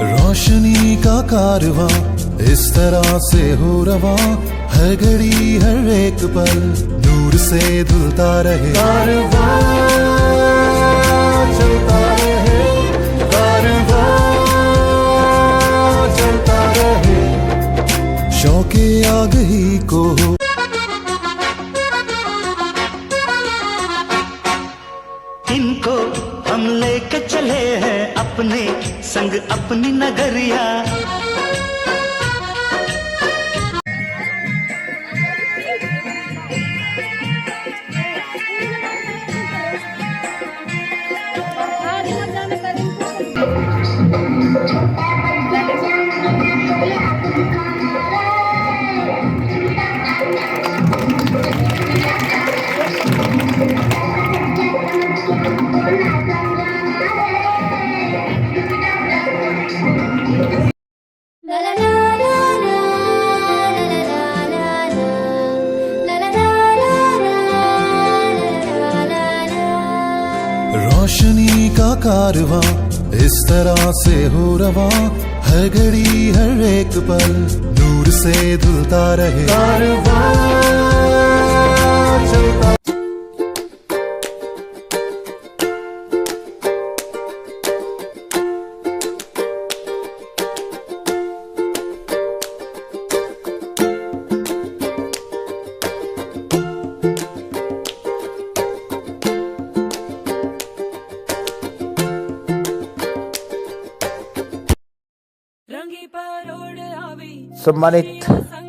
रोशनी का कारवां इस तरह से हो रवा है, घड़ी हर एक पल नूर से धुलता रहे। कारवां चलता रहे, कारवां चलता रहे, शौके आगही को हो। इनको हम लेके चले हैं अपने संग अपनी नगरिया। रोशनी का कारवां इस तरह से हो रवा है, घड़ी हर एक पल नूर से धुलता रहे। कारवां चलता सम्मानित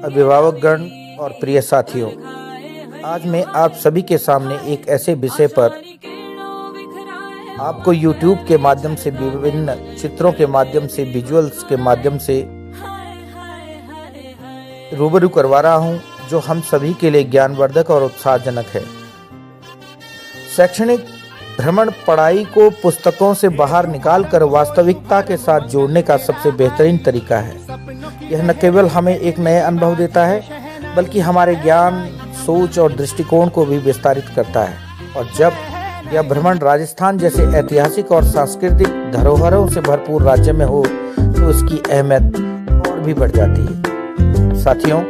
अभिभावकगण और प्रिय साथियों, आज मैं आप सभी के सामने एक ऐसे विषय पर आपको YouTube के माध्यम से, विभिन्न चित्रों के माध्यम से, विजुअल्स के माध्यम से रूबरू करवा रहा हूं, जो हम सभी के लिए ज्ञानवर्धक और उत्साहजनक है। शैक्षणिक भ्रमण पढ़ाई को पुस्तकों से बाहर निकालकर वास्तविकता के साथ जोड़ने का सबसे बेहतरीन तरीका है। यह न केवल हमें एक नए अनुभव देता है, बल्कि हमारे ज्ञान, सोच और दृष्टिकोण को भी विस्तारित करता है। और जब यह भ्रमण राजस्थान जैसे ऐतिहासिक और सांस्कृतिक धरोहरों से भरपूर राज्य में हो, तो इसकी अहमियत और भी बढ़ जाती है। साथियों,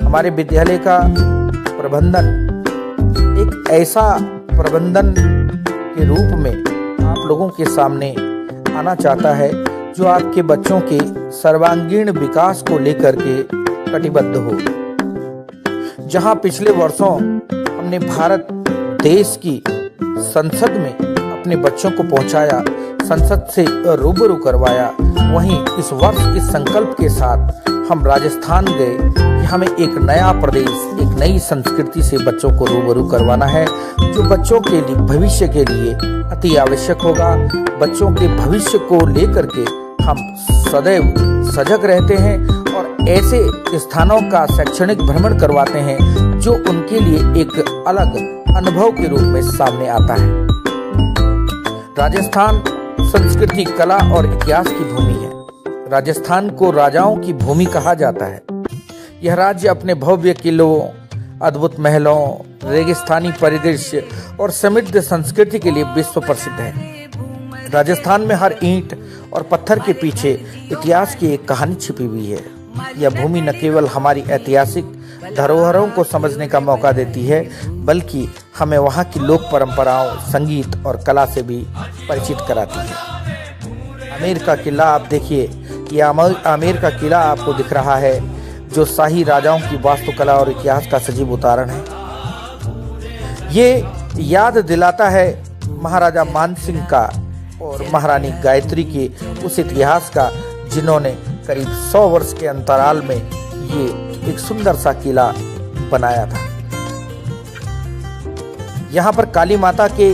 हमारे विद्यालय का प्रबंधन एक ऐसा प्रबंधन के रूप में आप लोगों के सामने आना चाहता है, जो आपके बच्चों के सर्वांगीण विकास को लेकर के कटिबद्ध हो। जहां पिछले वर्षों हमने भारत देश की संसद में अपने बच्चों को पहुंचाया, संसद से रूबरू करवाया, वहीं इस वर्ष इस संकल्प के साथ हम राजस्थान गए कि हमें एक नया प्रदेश, एक नई संस्कृति से बच्चों को रूबरू करवाना है, जो बच्चों के लिए, भविष्य के लिए अति आवश्यक होगा। बच्चों के भविष्य को लेकर के हम सदैव सजग रहते हैं और ऐसे स्थानों का शैक्षणिक भ्रमण करवाते हैं जो उनके लिए एक अलग अनुभव के रूप में सामने आता है। राजस्थान संस्कृति, कला और इतिहास की भूमि है। राजस्थान को राजाओं की भूमि कहा जाता है। यह राज्य अपने भव्य किलों, अद्भुत महलों, रेगिस्तानी परिदृश्य और समृद्ध संस्कृति के लिए विश्व प्रसिद्ध है। राजस्थान में हर ईंट और पत्थर के पीछे इतिहास की एक कहानी छिपी हुई है। यह भूमि न केवल हमारी ऐतिहासिक धरोहरों को समझने का मौका देती है, बल्कि हमें वहाँ की लोक परंपराओं, संगीत और कला से भी परिचित कराती है। आमेर का किला आप देखिए, यह आमेर का किला आपको दिख रहा है, जो शाही राजाओं की वास्तुकला और इतिहास का सजीव उदाहरण है। ये याद दिलाता है महाराजा मानसिंह का और महारानी गायत्री के उस इतिहास का, जिन्होंने करीब 100 वर्ष के अंतराल में ये एक सुंदर सा किला बनाया था। यहाँ पर काली माता के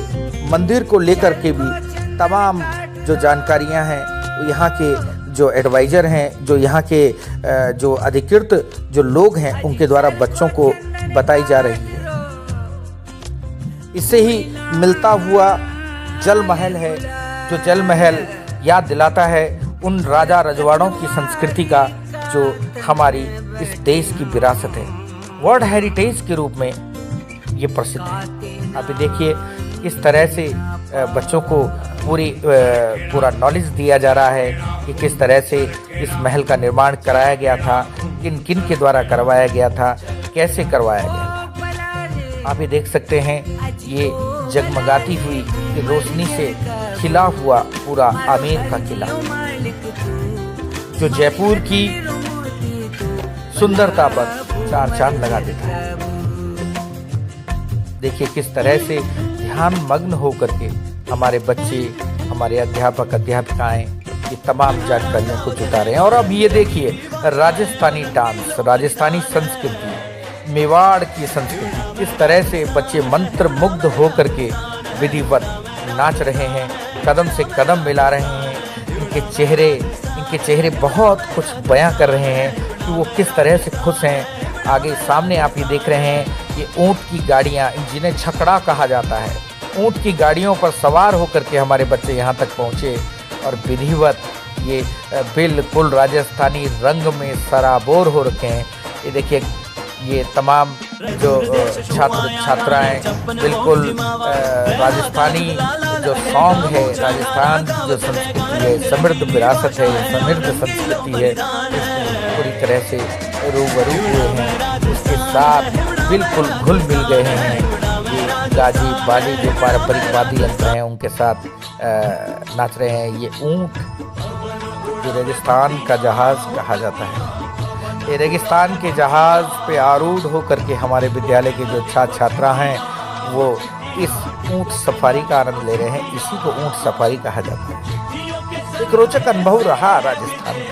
मंदिर को लेकर के भी तमाम जो जानकारियाँ हैं, यहाँ के जो एडवाइजर हैं, जो यहाँ के जो अधिकृत जो लोग हैं, उनके द्वारा बच्चों को बताई जा रही है। इससे ही मिलता हुआ जल महल है, जो जल महल याद दिलाता है उन राजा रजवाड़ों की संस्कृति का, जो हमारी इस देश की विरासत है। वर्ल्ड हेरिटेज के रूप में ये प्रसिद्ध है। आप देखिए इस तरह से बच्चों को पूरा नॉलेज दिया जा रहा है कि किस तरह से इस महल का निर्माण कराया गया था, किन किन के द्वारा करवाया गया था, कैसे करवाया गया था। आप ये देख सकते हैं, ये जगमगाती हुई रोशनी से खिला हुआ पूरा आमेर का किला, जो जयपुर की सुंदरता पर चार चांद लगा देता है। देखिए किस तरह से ध्यान मग्न होकर के हमारे बच्चे, हमारे अध्यापक अध्यापिकाएं ये तमाम जानकारियों को जुटा रहे हैं। और अब ये देखिए राजस्थानी डांस, राजस्थानी संस्कृति, मेवाड़ की संस्कृति, किस तरह से बच्चे मंत्र मुग्ध होकर के विधिवत नाच रहे हैं, कदम से कदम मिला रहे हैं। इनके चेहरे बहुत कुछ बयां कर रहे हैं कि वो किस तरह से खुश हैं। आगे सामने आप ये देख रहे हैं, ये ऊंट की गाड़ियां, जिन्हें छकड़ा कहा जाता है, ऊंट की गाड़ियों पर सवार होकर के हमारे बच्चे यहाँ तक पहुँचे और विधिवत ये बिल्कुल राजस्थानी रंग में सराबोर हो रखे हैं। ये देखिए, ये तमाम जो छात्र छात्राएं बिल्कुल राजस्थानी जो सॉन्ग है, राजस्थान की जो संस्कृति है, समृद्ध विरासत है, समृद्ध संस्कृति है, इसमें पूरी तरह से रूबरू हुए हैं, उसके साथ बिल्कुल घुल मिल गए हैं। ये गाजी बाजी जो पारंपरिक वाद्य यंत्र हैं उनके साथ नाच रहे हैं। ये ऊंट जो रेगिस्तान का जहाज कहा जाता है, ये रेगिस्तान के जहाज पे आरूढ़ होकर के हमारे विद्यालय के जो छात्र छात्रा हैं वो इस ऊंट सफारी का आनंद ले रहे हैं। इसी को ऊंट सफारी कहा जाता है। एक रोचक अनुभव रहा राजस्थान में।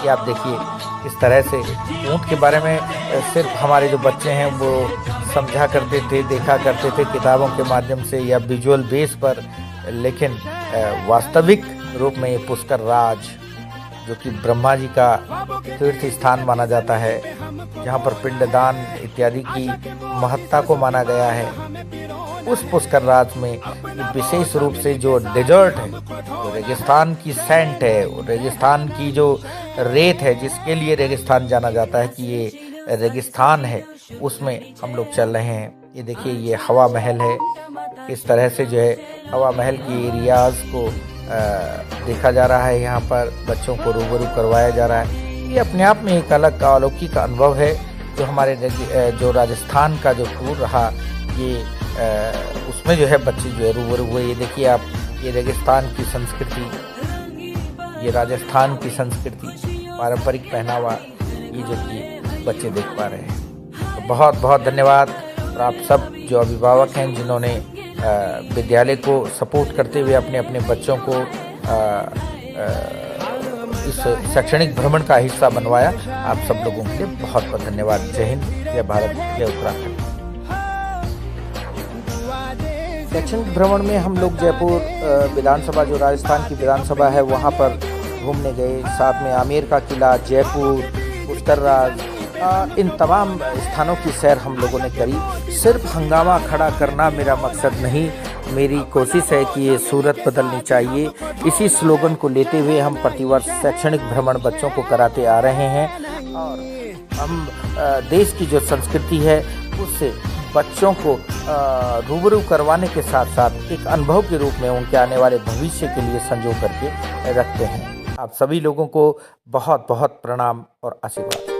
ये आप देखिए इस तरह से ऊंट के बारे में सिर्फ हमारे जो बच्चे हैं वो समझा करते थे, देखा करते थे किताबों के माध्यम से या विजुअल बेस पर, लेकिन वास्तविक रूप में ये पुष्कर राज, जो कि ब्रह्मा जी का तीर्थ स्थान माना जाता है, जहाँ पर पिंडदान इत्यादि की महत्ता को माना गया है, उस पुष्कर राज में विशेष रूप से जो डेजर्ट है, जो रेगिस्तान की सैंड है, रेगिस्तान की जो रेत है, जिसके लिए रेगिस्तान जाना जाता है कि ये रेगिस्तान है, उसमें हम लोग चल रहे हैं। ये देखिए, ये हवा महल है। इस तरह से जो है हवा महल की एरियाज को देखा जा रहा है, यहाँ पर बच्चों को रूबरू करवाया जा रहा है। ये अपने आप में एक अलग अलौकिक अनुभव है जो हमारे जो राजस्थान का जो टूर रहा, ये उसमें जो है बच्चे जो है रूबरू हुए। ये देखिए आप, ये रेगिस्तान की संस्कृति, ये राजस्थान की संस्कृति, पारंपरिक पहनावा, ये जो कि बच्चे देख पा रहे हैं। तो बहुत बहुत धन्यवाद। और आप सब जो अभिभावक हैं जिन्होंने विद्यालय को सपोर्ट करते हुए अपने अपने बच्चों को इस शैक्षणिक भ्रमण का हिस्सा बनवाया, आप सब लोगों के लिए बहुत बहुत धन्यवाद। जय हिंद, जय भारत, जय उत्तराखंड। शैक्षणिक भ्रमण में हम लोग जयपुर विधानसभा, जो राजस्थान की विधानसभा है, वहाँ पर घूमने गए। साथ में आमेर का किला, जयपुर, पुष्कर राज, इन तमाम स्थानों की सैर हम लोगों ने करी। सिर्फ हंगामा खड़ा करना मेरा मकसद नहीं, मेरी कोशिश है कि ये सूरत बदलनी चाहिए। इसी स्लोगन को लेते हुए हम प्रतिवर्ष शैक्षणिक भ्रमण बच्चों को कराते आ रहे हैं और हम देश की जो संस्कृति है उससे बच्चों को रूबरू करवाने के साथ साथ एक अनुभव के रूप में उनके आने वाले भविष्य के लिए संजो करके रखते हैं। आप सभी लोगों को बहुत बहुत प्रणाम और आशीर्वाद।